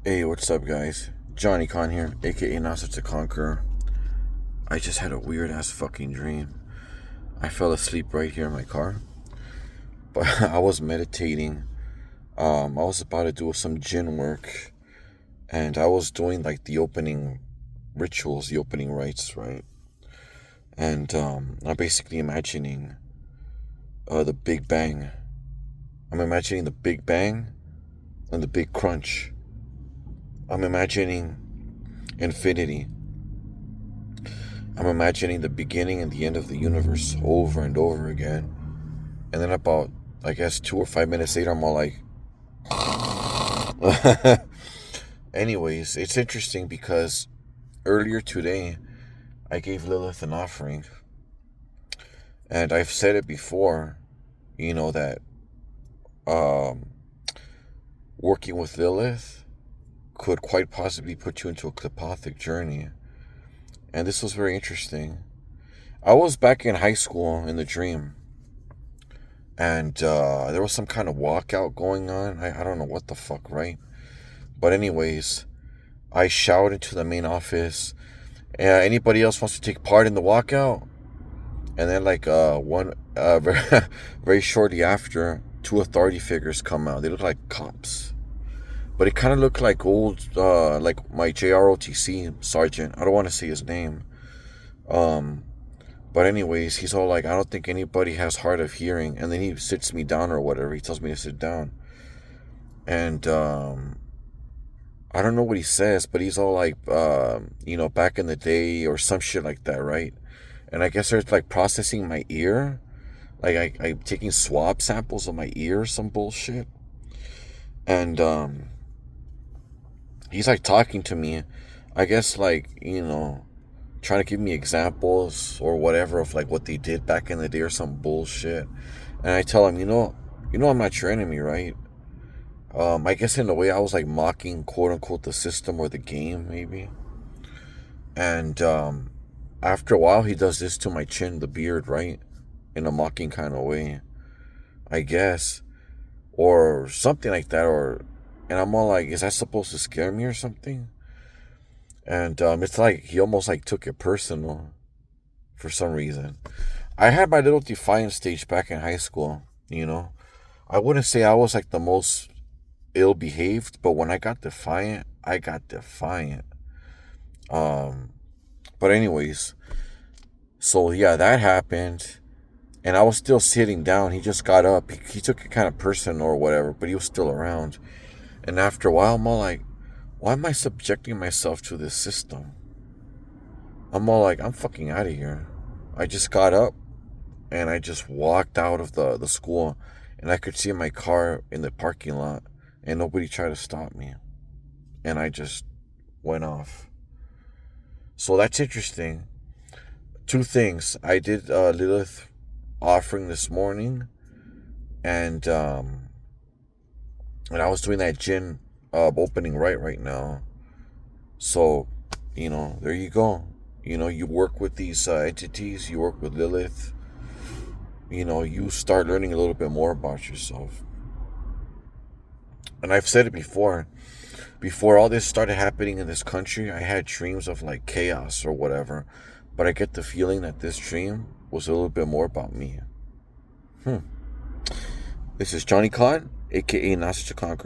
Hey, what's up, guys? Johnny Con here, aka Not Such a Conqueror. I just had a weird ass fucking dream. I fell asleep right here in my car, but I was meditating. I was about to do some jinn work, and I was doing like the opening rituals, the opening rites, right? And I'm basically imagining the Big Bang. I'm imagining the Big Bang and the Big Crunch. I'm imagining infinity. I'm imagining the beginning and the end of the universe over and over again. And then about, I guess, 2 or 5 minutes later, I'm all like, anyways, it's interesting because earlier today, I gave Lilith an offering. And I've said it before, that um, working with Lilith could quite possibly put you into a telepathic journey. And this was very interesting. I was back in high school in the dream, and there was some kind of walkout going on. I don't know what the fuck, right? But anyways, I shouted to the main office, anybody else wants to take part in the walkout? And then very, very shortly after, two authority figures come out. They look like cops, but it kind of looked like old, like my JROTC sergeant. I don't want to say his name. But anyways, he's all like, I don't think anybody has hard of hearing. And then he sits me down or whatever. He tells me to sit down. And I don't know what he says, but he's all like, back in the day or some shit like that, right? And I guess they're like processing my ear. Like I'm taking swab samples of my ear or some bullshit. And he's like talking to me. I guess trying to give me examples or whatever of like what they did back in the day or some bullshit. And I tell him, I'm not your enemy, right? I guess in a way I was like mocking, quote unquote, the system or the game, maybe. And after a while, he does this to my chin, the beard, right? In a mocking kind of way, I guess, or something like that. And I'm all like, is that supposed to scare me or something? And it's like he almost like took it personal for some reason. I had my little defiance stage back in high school. I wouldn't say I was like the most ill behaved, but when I got defiant, I got defiant. But anyways, so yeah, that happened, and I was still sitting down. He just got up. He took it kind of personal or whatever, but he was still around. And after a while, I'm all like, why am I subjecting myself to this system? I'm all like, I'm fucking out of here. I just got up and I just walked out of the school, and I could see my car in the parking lot, and nobody tried to stop me. And I just went off. So that's interesting. Two things. I did Lilith offering this morning, and I was doing that gin opening right now. So, there you go. You work with these entities, you work with Lilith, you start learning a little bit more about yourself. And I've said it before all this started happening in this country, I had dreams of like chaos or whatever, but I get the feeling that this dream was a little bit more about me. This is Johnny Con, aka Not Such a Conqueror.